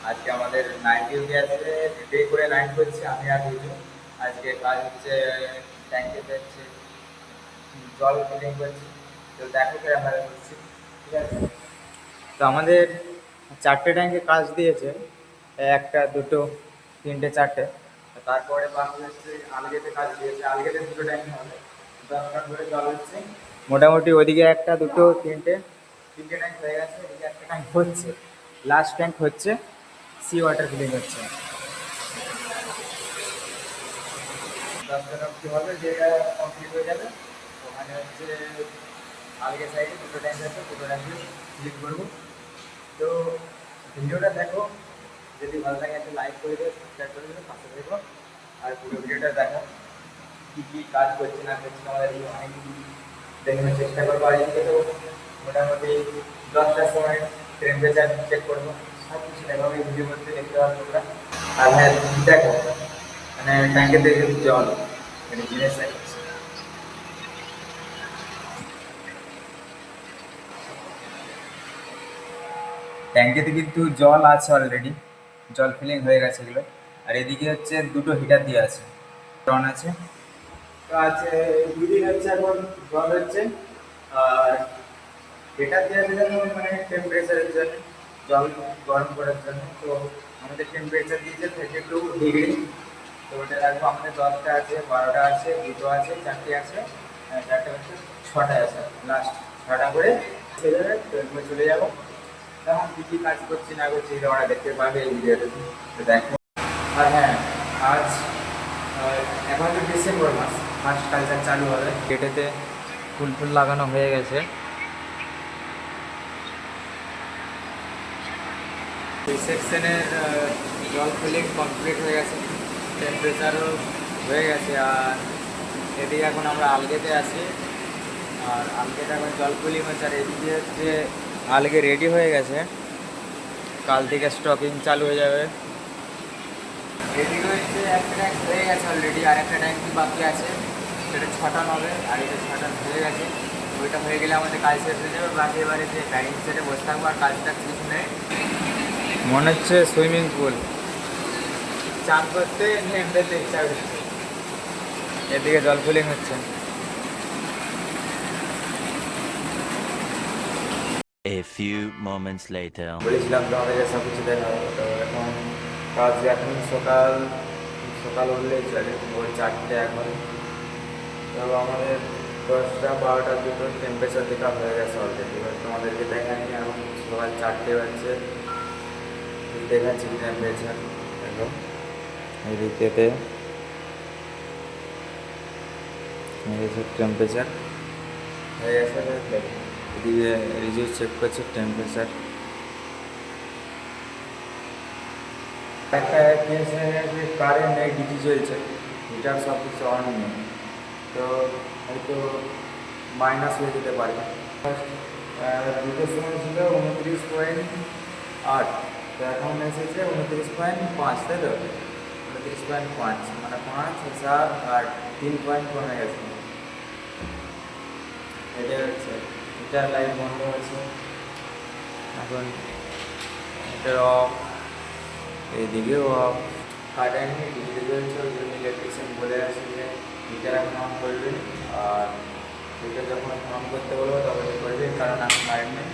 আজকে আমাদের night duty আছে, ডে করে নাইট করছি আমি আর দুজন। আজকে কাজ হচ্ছে ট্যাঙ্কিতে হচ্ছে জল ফিলিং করছি। তো দেখো ক্যামেরা করছি, ঠিক আছে। তো আমাদের 4টে ট্যাঙ্কে কাজ দিয়েছে, একটা দুটো তিনটে চারটে। তারপরে বাকি হচ্ছে আলগেতে কাজ দিয়েছে, আলগেতে দুটো ট্যাঙ্ক হবে, 10 টন করে জল হচ্ছে মোটামুটি। ওদিকে একটা দুটো তিনটে তিনটে ট্যাঙ্ক হয়ে গেছে, ওদিকে একটা ট্যাঙ্ক হচ্ছে, লাস্ট ট্যাঙ্ক হচ্ছে, সি ওয়াটার ফিলিং হচ্ছে। 10 টন অব্দি হবে, যেটা কমপ্লিট হয়ে যাবে ওখানে হচ্ছে আলগে সাইডে দুটো ট্যাঙ্ক আছে, দুটো ট্যাঙ্কে ফিলিং করবো। তো ভিডিওটা দেখো, যদি ভালো লাগে একটা লাইক করে দেবে, সাবস্ক্রাইব করে দেবে, পাশে দেখো। আর পুরো ভিডিওটা দেখো, কী কী কাজ করছে না করছে আমাদের এই অনেক কিছু দেখানোর চেষ্টা করবো। আর এদিকে তো মোটামুটি 10টার সময় টেম্পারেচার চেক করবো, সব কিছু দেখাবো এই ভিডিওর মধ্যে, দেখতে পাবো তোমরা। আর হ্যাঁ দেখো, মানে ট্যাঙ্কে থেকে জল মানে জিনিস দেখাচ্ছে। ট্যাঙ্কেতে কিন্তু জল আছে অলরেডি, জল ফিলিং হয়ে গেছে এগুলো। আর এদিকে হচ্ছে দুটো হিটার দিয়ে আছে, অন আছে। তো আছে দুদিন হচ্ছে এখন জল হচ্ছে। আর হিটার দেওয়া জন্য মানে টেম্পারেচারের জন্য, জল গরম করার জন্য। তো আমাদের টেম্পারেচার দিয়েছে 32 ডিগ্রি। তো ওটা রাখবো আমাদের 10টা আছে, 12টা আছে, দুটো আছে, চারটে আছে, চারটে হচ্ছে, 6টায় আছে লাস্ট। 6টা করে চলে যাবে, তো চলে যাবো। তখন কী কী কাজ করছি না করছি তোমরা দেখতে পাবে এই ভিডিওতে, তো দেখো। আর হ্যাঁ, আজ এখন তো ডিসেম্বর মাস, ফার্স্ট কালচার চালু হবে। গেটেতে ফুল ফুল লাগানো হয়ে গেছে। এই সেকশনের জল ফিলিং কমপ্লিট হয়ে গেছে, টেম্পারেচারও হয়ে গেছে। আর এদিকে এখন আমরা আলগেতে আছি, আর আলগেতে এখন জল ফিলিং হচ্ছে। আর এদিকে হচ্ছে আলগে রেডি হয়ে গেছে, কাল থেকে স্টকিং চালু হয়ে যাবে। এদিকে হচ্ছে একটা ট্যাঙ্ক হয়ে গেছে অলরেডি, আর একটা ট্যাঙ্ক বাকি আছে, সেটা 6 টন হবে। আর এটা 6 টন হয়ে গেছে, ওইটা হয়ে গেলে আমাদের কাজ শেষ হয়ে যাবে। বাকি এবারে যে ব্যাটিং সেটে বসে থাকবো, আর কাজটা কিছু নেই, মনে হচ্ছে সুইমিং পুল, চান করতে নেমতে ইচ্ছা করছে। এদিকে জল ফিলিং হচ্ছে। A few moments later. বলেছিলাম তো আমাদের সব কিছু দেখা হবে। তো এখন কাজ এখন সকাল সকাল হলেই চলে, ভোর 4টে এখন। তো আমাদের 10টা 12টা দুটো টেম্পারেচার দেখা হয়ে গেছে অলরেডি। এবার তোমাদেরকে দেখায়নি, এখন সকাল 4টে বাজছে, দেখাচ্ছি টেম্পারেচার। দেখো এদিকেতে টেম্পারেচার হয়ে গেছে, দেখো এদিকে রিজিউ চেক করছে টেম্পারেচার। একটা কেস হয়ে গেছে, কারেন্ট নেই, ডিজি চলছে, হিটার সব কিছু অন নেই। তো হয়তো মাইনাস হয়ে যেতে পারে। দুটোর সময় ছিল 29.8, তো এখন এসেছে 29.5, তাই তো? 29.5 মানে 5 7 8 3 পয়েন্ট কমে গেছে। এটাই হচ্ছে, হিটার লাইট বন্ধ হয়েছে এখন, হিটার অফ, এইদিকেও অফ। কারেন্ট ডিজিটাল চলছে, ওই জন্য ইলেকট্রিশিয়ান বলে আছে যে হিটার এখন অন করবে। আর হিটার যখন অন করতে বলবো তখন করবে, কারণ এখন কারেন্ট নেই।